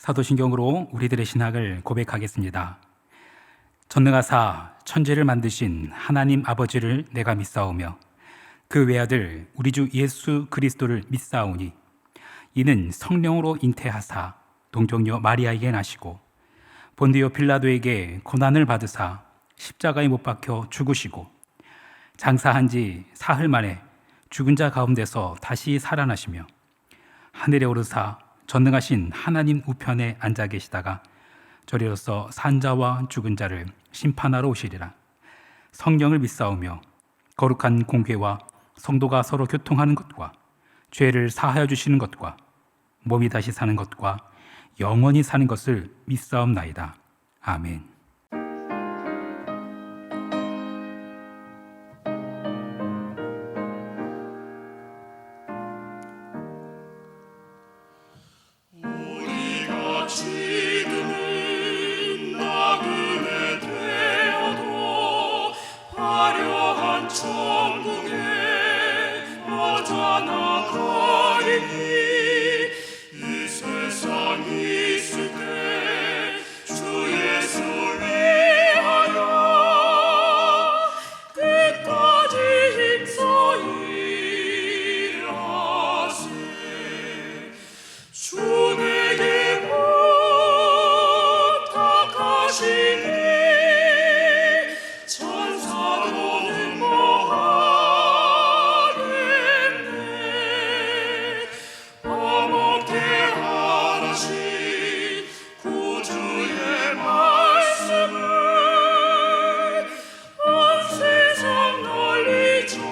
사도신경으로 우리들의 신학을 고백하겠습니다. 전능하사 천지를 만드신 하나님 아버지를 내가 믿사오며 그 외아들 우리 주 예수 그리스도를 믿사오니 이는 성령으로 잉태하사 동정녀 마리아에게 나시고 본디오 빌라도에게 고난을 받으사 십자가에 못 박혀 죽으시고 장사한 지 사흘 만에 죽은 자 가운데서 다시 살아나시며 하늘에 오르사 전능하신 하나님 우편에 앉아 계시다가 저리로서 산자와 죽은 자를 심판하러 오시리라. 성령을 믿사오며 거룩한 공회와 성도가 서로 교통하는 것과 죄를 사하여 주시는 것과 몸이 다시 사는 것과 영원히 사는 것을 믿사옵나이다. 아멘. 지금은 나그네 되어도 화려한 천국에 맞아 나가리니 이 세상 있을 때 주 예수 위하여 끝까지 힘써 일하세. 주 내게 부탁하시니 천사도 응모하겠네. 화목케 하라신 구주의 말씀을 온 세상 널리 전하세.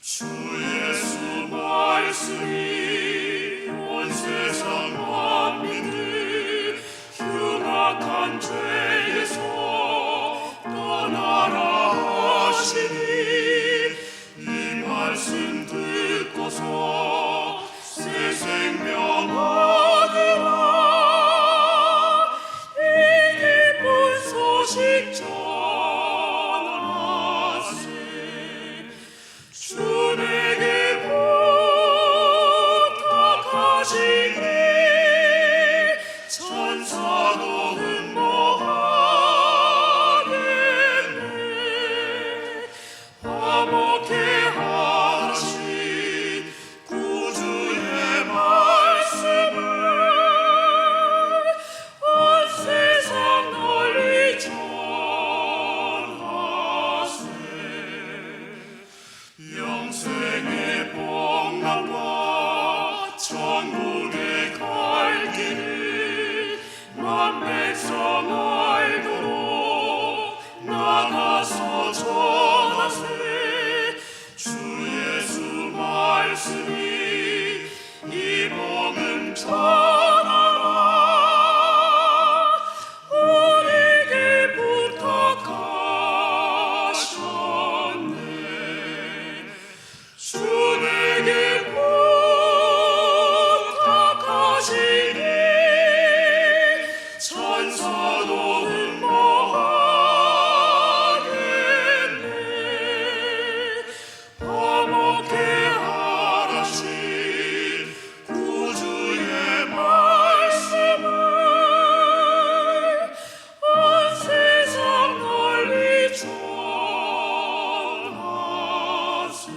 주 예수 말씀이 온 세상 만민을 흉악한 죄에서 떠나라 하시니 이 말씀 듣고서 새 생명 얻으라. 이 기쁜 소식 전하세. 주 내게 부탁하시니 천사도 응모하겠네. 화목케 하신 구주의 말씀을 온 세상 널리 전하세. 영생의 복락과 천국에 갈 길을 만백성 알도록 나가서 전하세. 주 예수 말씀이 이 복음 전하라. 우리에게 부탁하셨네. 주 내게 부탁하시니 천사도 응모하겠네. 화목케 하라신 구주의 말씀을 온 세상 널리 전하세.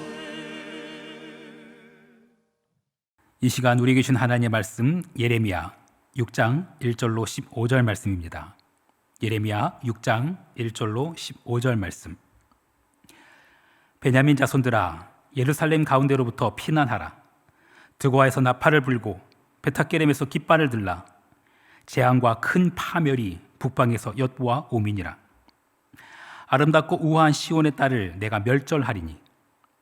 이 시간 우리 계신 하나님의 말씀 예레미야 6장 1절로 15절 말씀입니다. 예레미야 6장 1절로 15절 말씀. 베냐민 자손들아 예루살렘 가운데로부터 피난하라. 드고아에서 나팔을 불고 베타게렘에서 깃발을 들라. 재앙과 큰 파멸이 북방에서 엿보아 오미니라. 아름답고 우아한 시온의 딸을 내가 멸절하리니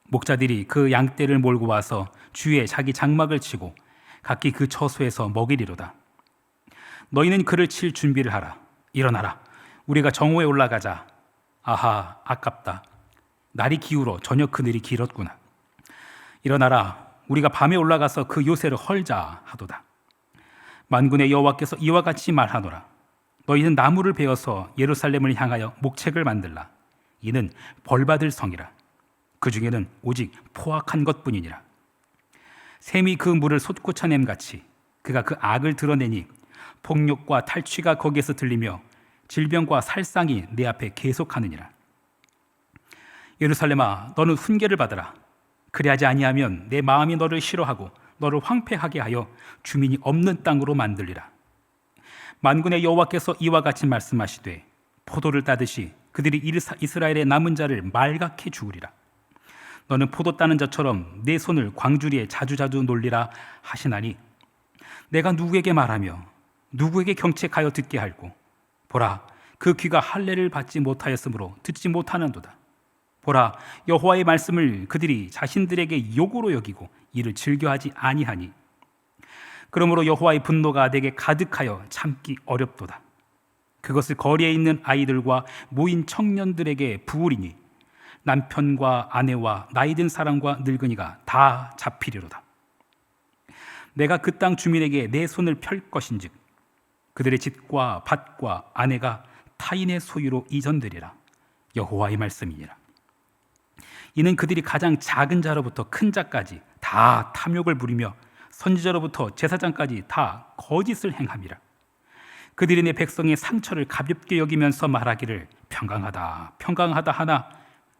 목자들이 그 양떼를 몰고 와서 주에 자기 장막을 치고 각기 그 처소에서 먹이리로다. 너희는 그를 칠 준비를 하라. 일어나라. 우리가 정오에 올라가자. 아하, 아깝다. 날이 기울어 저녁 그늘이 길었구나. 일어나라. 우리가 밤에 올라가서 그 요새를 헐자 하도다. 만군의 여호와께서 이와 같이 말하노라. 너희는 나무를 베어서 예루살렘을 향하여 목책을 만들라. 이는 벌받을 성이라. 그 중에는 오직 포악한 것뿐이니라. 샘이 그 물을 솟구쳐냄 같이 그가 그 악을 드러내니 폭력과 탈취가 거기에서 들리며 질병과 살상이 내 앞에 계속하느니라. 예루살렘아, 너는 훈계를 받으라. 그리하지 아니하면 내 마음이 너를 싫어하고 너를 황폐하게 하여 주민이 없는 땅으로 만들리라. 만군의 여호와께서 이와 같이 말씀하시되 포도를 따듯이 그들이 이스라엘의 남은 자를 말갛게 죽으리라. 너는 포도 따는 자처럼 내 손을 광주리에 자주자주 놀리라 하시나니 내가 누구에게 말하며 누구에게 경책하여 듣게 할꼬. 보라, 그 귀가 할례를 받지 못하였으므로 듣지 못하는도다. 보라, 여호와의 말씀을 그들이 자신들에게 욕으로 여기고 이를 즐겨하지 아니하니 그러므로 여호와의 분노가 내게 가득하여 참기 어렵도다. 그것을 거리에 있는 아이들과 모인 청년들에게 부으리니 남편과 아내와 나이든 사람과 늙은이가 다 잡히리로다. 내가 그 땅 주민에게 내 손을 펼 것인즉 그들의 집과 밭과 아내가 타인의 소유로 이전되리라. 여호와의 말씀이니라. 이는 그들이 가장 작은 자로부터 큰 자까지 다 탐욕을 부리며 선지자로부터 제사장까지 다 거짓을 행함이라. 그들이 내 백성의 상처를 가볍게 여기면서 말하기를 평강하다 평강하다 하나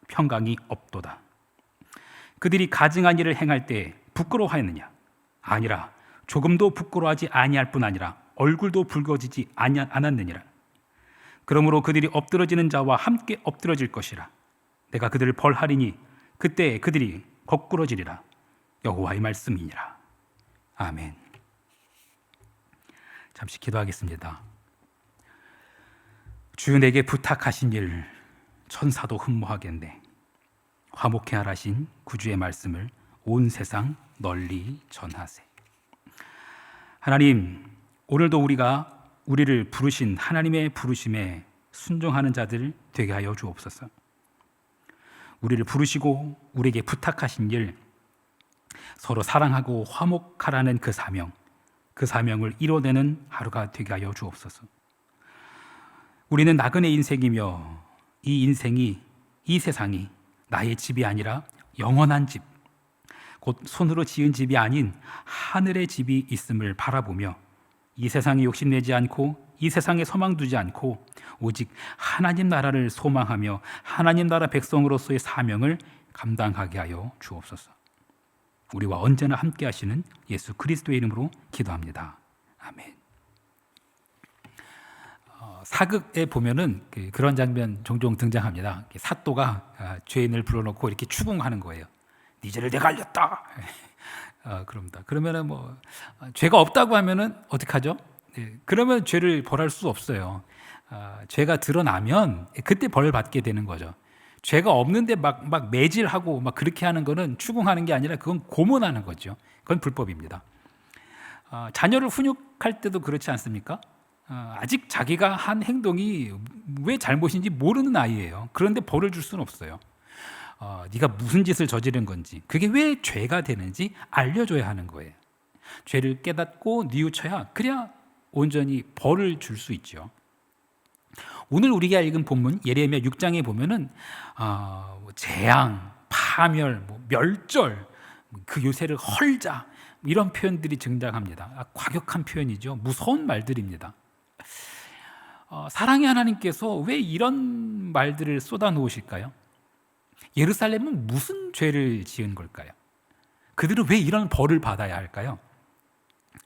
평강이 없도다. 그들이 가증한 일을 행할 때 부끄러워하였느냐? 아니라 조금도 부끄러워하지 아니할 뿐 아니라 얼굴도 붉어지지 않았느니라. 그러므로 그들이 엎드러지는 자와 함께 엎드러질 것이라. 내가 그들을 벌하리니 그때 그들이 거꾸러지리라. 여호와의 말씀이니라. 아멘. 잠시 기도하겠습니다. 주여, 내게 부탁하신 일 천사도 흠모하겠네. 화목해 하라신 구주의 말씀을 온 세상 널리 전하세. 하나님, 오늘도 우리를 부르신 하나님의 부르심에 순종하는 자들 되게 하여 주옵소서. 우리를 부르시고 우리에게 부탁하신 일, 서로 사랑하고 화목하라는 그 사명을 이뤄내는 하루가 되게 하여 주옵소서. 우리는 나그네 인생이며 이 세상이 나의 집이 아니라 영원한 집, 곧 손으로 지은 집이 아닌 하늘의 집이 있음을 바라보며 이 세상에 욕심내지 않고 이 세상에 소망 두지 않고 오직 하나님 나라를 소망하며 하나님 나라 백성으로서의 사명을 감당하게 하여 주옵소서. 우리와 언제나 함께 하시는 예수 그리스도의 이름으로 기도합니다. 아멘. 사극에 보면은 그런 장면 종종 등장합니다. 사또가 죄인을 불러놓고 이렇게 추궁하는 거예요. 네 죄를 내가 알렸다. 그럽니다. 그러면은 죄가 없다고 하면은 어떻게 하죠? 그러면 죄를 벌할 수 없어요. 죄가 드러나면 그때 벌 받게 되는 거죠. 죄가 없는데 막 매질하고 막 그렇게 하는 거는 추궁하는 게 아니라 그건 고문하는 거죠. 그건 불법입니다. 자녀를 훈육할 때도 그렇지 않습니까? 아직 자기가 한 행동이 왜 잘못인지 모르는 아이예요. 그런데 벌을 줄 수는 없어요. 네가 무슨 짓을 저지른 건지, 그게 왜 죄가 되는지 알려줘야 하는 거예요. 죄를 깨닫고 뉘우쳐야 그래야 온전히 벌을 줄 수 있죠. 오늘 우리가 읽은 본문 예레미야 6장에 보면은 재앙, 파멸, 멸절, 그 요새를 헐자 이런 표현들이 등장합니다. 과격한 표현이죠. 무서운 말들입니다. 사랑의 하나님께서 왜 이런 말들을 쏟아 놓으실까요? 예루살렘은 무슨 죄를 지은 걸까요? 그들은 왜 이런 벌을 받아야 할까요?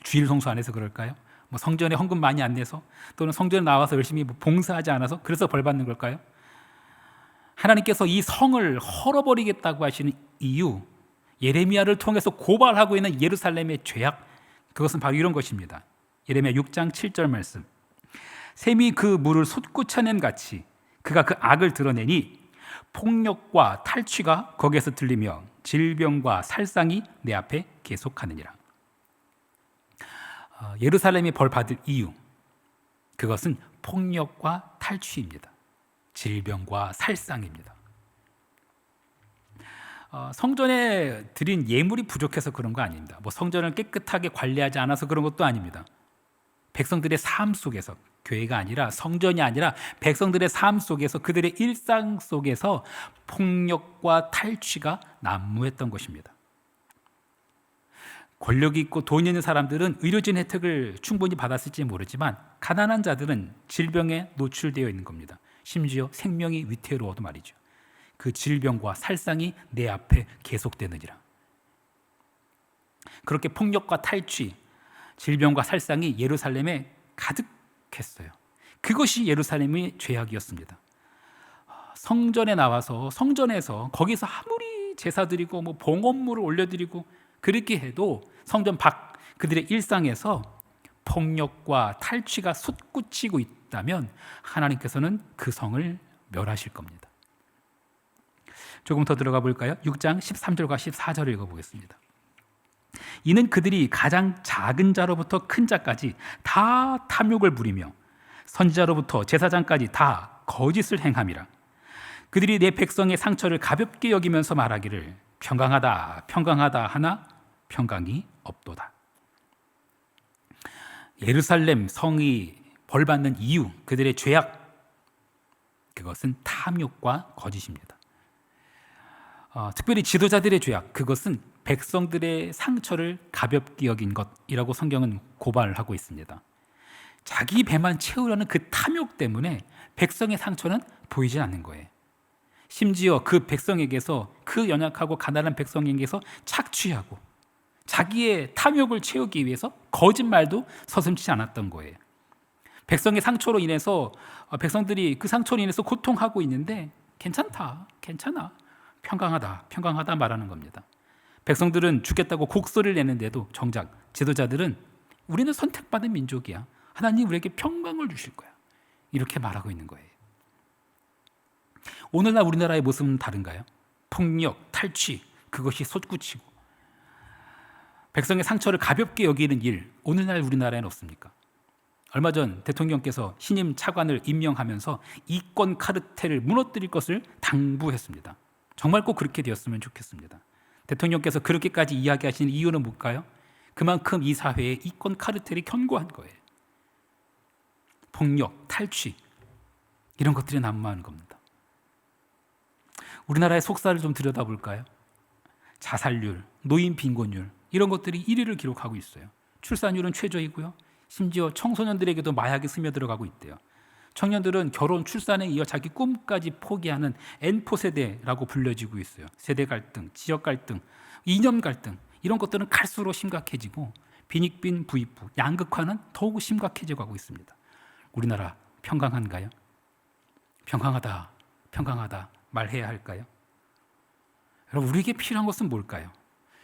주일 성수 안 해서 그럴까요? 성전에 헌금 많이 안 내서, 또는 성전에 나와서 열심히 봉사하지 않아서 그래서 벌 받는 걸까요? 하나님께서 이 성을 헐어버리겠다고 하시는 이유, 예레미야를 통해서 고발하고 있는 예루살렘의 죄악, 그것은 바로 이런 것입니다. 예레미야 6장 7절 말씀. 샘이 그 물을 솟구쳐낸 같이 그가 그 악을 드러내니 폭력과 탈취가 거기에서 들리며 질병과 살상이 내 앞에 계속하느니라. 예루살렘이 벌 받을 이유, 그것은 폭력과 탈취입니다. 질병과 살상입니다. 성전에 드린 예물이 부족해서 그런 거 아닙니다. 성전을 깨끗하게 관리하지 않아서 그런 것도 아닙니다. 백성들의 삶 속에서, 교회가 아니라 성전이 아니라 백성들의 삶 속에서, 그들의 일상 속에서 폭력과 탈취가 난무했던 것입니다. 권력이 있고 돈이 있는 사람들은 의료진 혜택을 충분히 받았을지 모르지만 가난한 자들은 질병에 노출되어 있는 겁니다. 심지어 생명이 위태로워도 말이죠. 그 질병과 살상이 내 앞에 계속되느니라. 그렇게 폭력과 탈취, 질병과 살상이 예루살렘에 가득했어요. 그것이 예루살렘의 죄악이었습니다. 성전에 나와서 성전에서 거기서 아무리 제사 드리고 뭐 봉헌물을 올려드리고 그렇게 해도 성전 밖 그들의 일상에서 폭력과 탈취가 솟구치고 있다면 하나님께서는 그 성을 멸하실 겁니다. 조금 더 들어가 볼까요? 6장 13절과 14절을 읽어보겠습니다. 이는 그들이 가장 작은 자로부터 큰 자까지 다 탐욕을 부리며 선지자로부터 제사장까지 다 거짓을 행함이라. 그들이 내 백성의 상처를 가볍게 여기면서 말하기를 평강하다 평강하다 하나 평강이 없도다. 예루살렘 성이 벌받는 이유, 그들의 죄악, 그것은 탐욕과 거짓입니다. 특별히 지도자들의 죄악, 그것은 백성들의 상처를 가볍게 여긴 것이라고 성경은 고발하고 있습니다. 자기 배만 채우려는 그 탐욕 때문에 백성의 상처는 보이지 않는 거예요. 심지어 그 백성에게서, 그 연약하고 가난한 백성에게서 착취하고 자기의 탐욕을 채우기 위해서 거짓말도 서슴지 않았던 거예요. 백성의 상처로 인해서 백성들이 그 상처로 인해서 고통하고 있는데 괜찮다, 괜찮아, 평강하다, 평강하다 말하는 겁니다. 백성들은 죽겠다고 곡소리를 내는데도 정작 지도자들은 우리는 선택받은 민족이야, 하나님 우리에게 평강을 주실 거야, 이렇게 말하고 있는 거예요. 오늘날 우리나라의 모습은 다른가요? 폭력, 탈취, 그것이 솟구치고 백성의 상처를 가볍게 여기는 일, 오늘날 우리나라에는 없습니까? 얼마 전 대통령께서 신임 차관을 임명하면서 이권 카르텔을 무너뜨릴 것을 당부했습니다. 정말 꼭 그렇게 되었으면 좋겠습니다. 대통령께서 그렇게까지 이야기하시는 이유는 뭘까요? 그만큼 이 사회에 이권 카르텔이 견고한 거예요. 폭력, 탈취, 이런 것들이 난무하는 겁니다. 우리나라의 속사를 좀 들여다볼까요? 자살률, 노인 빈곤율, 이런 것들이 1위를 기록하고 있어요. 출산율은 최저이고요. 심지어 청소년들에게도 마약이 스며들어가고 있대요. 청년들은 결혼, 출산에 이어 자기 꿈까지 포기하는 N포 세대라고 불려지고 있어요. 세대 갈등, 지역 갈등, 이념 갈등, 이런 것들은 갈수록 심각해지고 빈익빈 부익부, 양극화는 더욱 심각해져 가고 있습니다. 우리나라 평강한가요? 평강하다, 평강하다 말해야 할까요? 여러분, 우리에게 필요한 것은 뭘까요?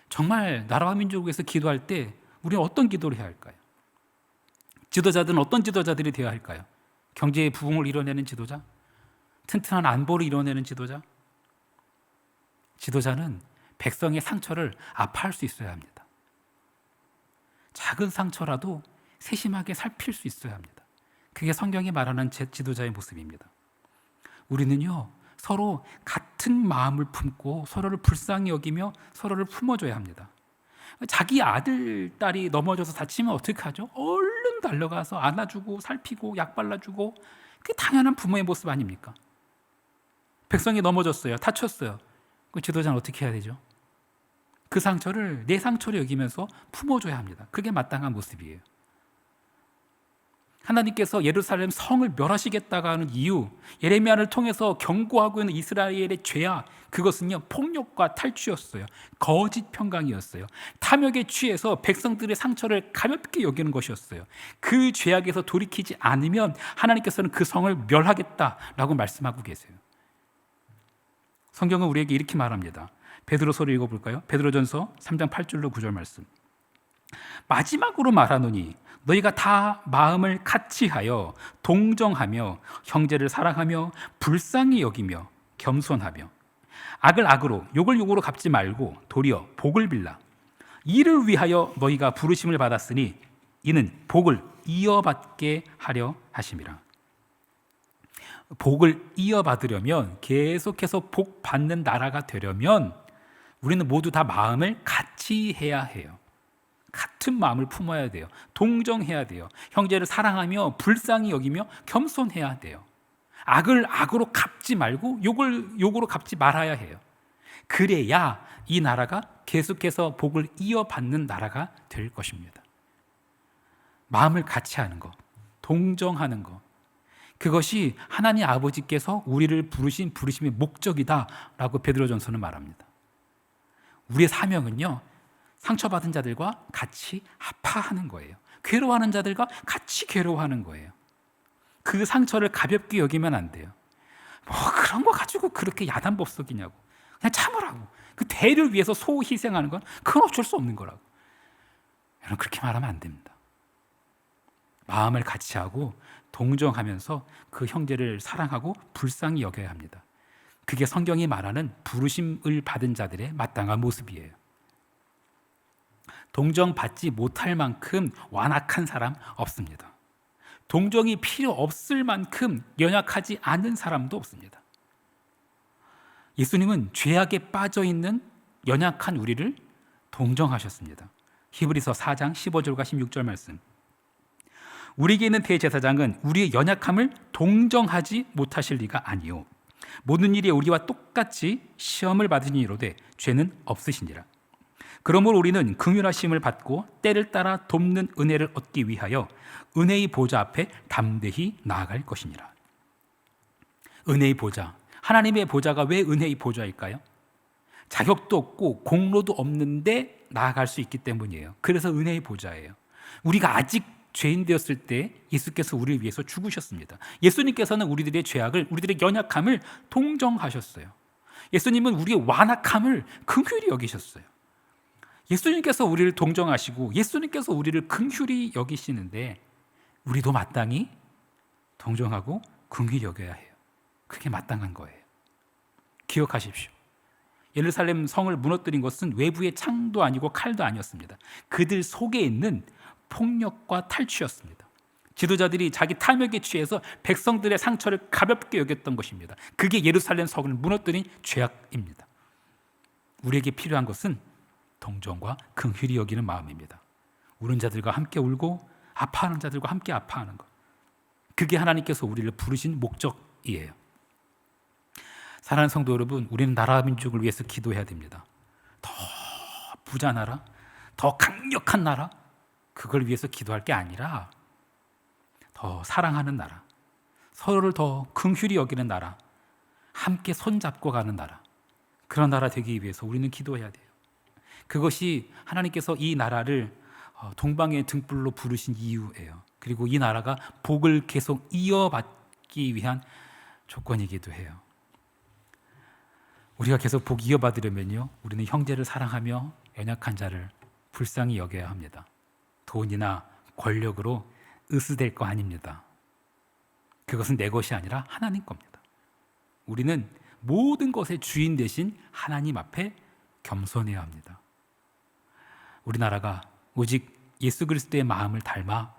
정말 나라와 민족을 위해서 기도할 때 우리는 어떤 기도를 해야 할까요? 지도자들은 어떤 지도자들이 되어야 할까요? 경제의 부흥을 이뤄내는 지도자? 튼튼한 안보를 이뤄내는 지도자? 지도자는 백성의 상처를 아파할 수 있어야 합니다. 작은 상처라도 세심하게 살필 수 있어야 합니다. 그게 성경이 말하는 지도자의 모습입니다. 우리는요, 서로 같은 마음을 품고 서로를 불쌍히 여기며 서로를 품어줘야 합니다. 자기 아들, 딸이 넘어져서 다치면 어떻게 하죠? 얼른 달려가서 안아주고 살피고 약 발라주고, 그게 당연한 부모의 모습 아닙니까? 백성이 넘어졌어요, 다쳤어요. 그 지도자는 어떻게 해야 되죠? 그 상처를 내 상처로 여기면서 품어줘야 합니다. 그게 마땅한 모습이에요. 하나님께서 예루살렘 성을 멸하시겠다고 하는 이유, 예레미야를 통해서 경고하고 있는 이스라엘의 죄악, 그것은요 폭력과 탈취였어요. 거짓 평강이었어요. 탐욕에 취해서 백성들의 상처를 가볍게 여기는 것이었어요. 그 죄악에서 돌이키지 않으면 하나님께서는 그 성을 멸하겠다라고 말씀하고 계세요. 성경은 우리에게 이렇게 말합니다. 베드로서를 읽어볼까요? 베드로전서 3장 8절로 9절 말씀. 마지막으로 말하노니 너희가 다 마음을 같이하여 동정하며 형제를 사랑하며 불쌍히 여기며 겸손하며 악을 악으로 욕을 욕으로 갚지 말고 도리어 복을 빌라. 이를 위하여 너희가 부르심을 받았으니 이는 복을 이어받게 하려 하심이라. 복을 이어받으려면, 계속해서 복 받는 나라가 되려면 우리는 모두 다 마음을 같이 해야 해요. 같은 마음을 품어야 돼요. 동정해야 돼요. 형제를 사랑하며 불쌍히 여기며 겸손해야 돼요. 악을 악으로 갚지 말고 욕을 욕으로 갚지 말아야 해요. 그래야 이 나라가 계속해서 복을 이어받는 나라가 될 것입니다. 마음을 같이 하는 것, 동정하는 것, 그것이 하나님 아버지께서 우리를 부르신 부르심의 목적이다라고 베드로전서는 말합니다. 우리의 사명은요, 상처받은 자들과 같이 아파하는 거예요. 괴로워하는 자들과 같이 괴로워하는 거예요. 그 상처를 가볍게 여기면 안 돼요. 뭐 그런 거 가지고 그렇게 야단법석이냐고. 그냥 참으라고. 그 대를 위해서 소 희생하는 건 그건 어쩔 수 없는 거라고. 여러분, 그렇게 말하면 안 됩니다. 마음을 같이 하고 동정하면서 그 형제를 사랑하고 불쌍히 여겨야 합니다. 그게 성경이 말하는 부르심을 받은 자들의 마땅한 모습이에요. 동정받지 못할 만큼 완악한 사람 없습니다. 동정이 필요 없을 만큼 연약하지 않은 사람도 없습니다. 예수님은 죄악에 빠져 있는 연약한 우리를 동정하셨습니다. 히브리서 4장 15절과 16절 말씀. 우리에게 있는 대제사장은 우리의 연약함을 동정하지 못하실 리가 아니요 모든 일에 우리와 똑같이 시험을 받으니로되 죄는 없으시니라. 그러므로 우리는 긍휼하심을 받고 때를 따라 돕는 은혜를 얻기 위하여 은혜의 보좌 앞에 담대히 나아갈 것이니라. 은혜의 보좌, 하나님의 보좌가 왜 은혜의 보좌일까요? 자격도 없고 공로도 없는데 나아갈 수 있기 때문이에요. 그래서 은혜의 보좌예요. 우리가 아직 죄인 되었을 때 예수께서 우리를 위해서 죽으셨습니다. 예수님께서는 우리들의 죄악을, 우리들의 연약함을 동정하셨어요. 예수님은 우리의 완악함을 긍휼히 여기셨어요. 예수님께서 우리를 동정하시고 예수님께서 우리를 긍휼히 여기시는데 우리도 마땅히 동정하고 긍휼히 여겨야 해요. 그게 마땅한 거예요. 기억하십시오. 예루살렘 성을 무너뜨린 것은 외부의 창도 아니고 칼도 아니었습니다. 그들 속에 있는 폭력과 탈취였습니다. 지도자들이 자기 탐욕에 취해서 백성들의 상처를 가볍게 여겼던 것입니다. 그게 예루살렘 성을 무너뜨린 죄악입니다. 우리에게 필요한 것은 동정과 긍휼히 여기는 마음입니다. 우는 자들과 함께 울고 아파하는 자들과 함께 아파하는 것. 그게 하나님께서 우리를 부르신 목적이에요. 사랑하는 성도 여러분, 우리는 나라 민족을 위해서 기도해야 됩니다. 더 부자 나라, 더 강력한 나라, 그걸 위해서 기도할 게 아니라 더 사랑하는 나라, 서로를 더 긍휼히 여기는 나라, 함께 손잡고 가는 나라, 그런 나라 되기 위해서 우리는 기도해야 돼요. 그것이 하나님께서 이 나라를 동방의 등불로 부르신 이유예요. 그리고 이 나라가 복을 계속 이어받기 위한 조건이기도 해요. 우리가 계속 복 이어받으려면요, 우리는 형제를 사랑하며 연약한 자를 불쌍히 여겨야 합니다. 돈이나 권력으로 으스댈 거 아닙니다. 그것은 내 것이 아니라 하나님 겁니다. 우리는 모든 것의 주인 대신 하나님 앞에 겸손해야 합니다. 우리나라가 오직 예수 그리스도의 마음을 닮아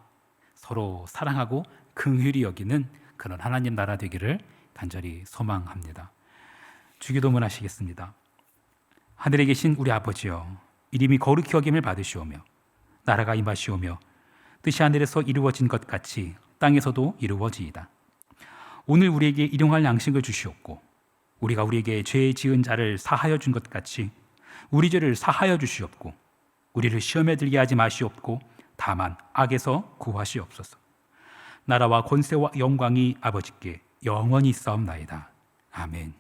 서로 사랑하고 긍휼히 여기는 그런 하나님 나라 되기를 간절히 소망합니다. 주기도문 하시겠습니다. 하늘에 계신 우리 아버지여, 이름이 거룩히 여김을 받으시오며 나라가 임하시오며 뜻이 하늘에서 이루어진 것 같이 땅에서도 이루어지이다. 오늘 우리에게 일용할 양식을 주시옵고 우리가 우리에게 죄 지은 자를 사하여 준 것 같이 우리 죄를 사하여 주시옵고 우리를 시험에 들게 하지 마시옵고 다만 악에서 구하시옵소서. 나라와 권세와 영광이 아버지께 영원히 있사옵나이다. 아멘.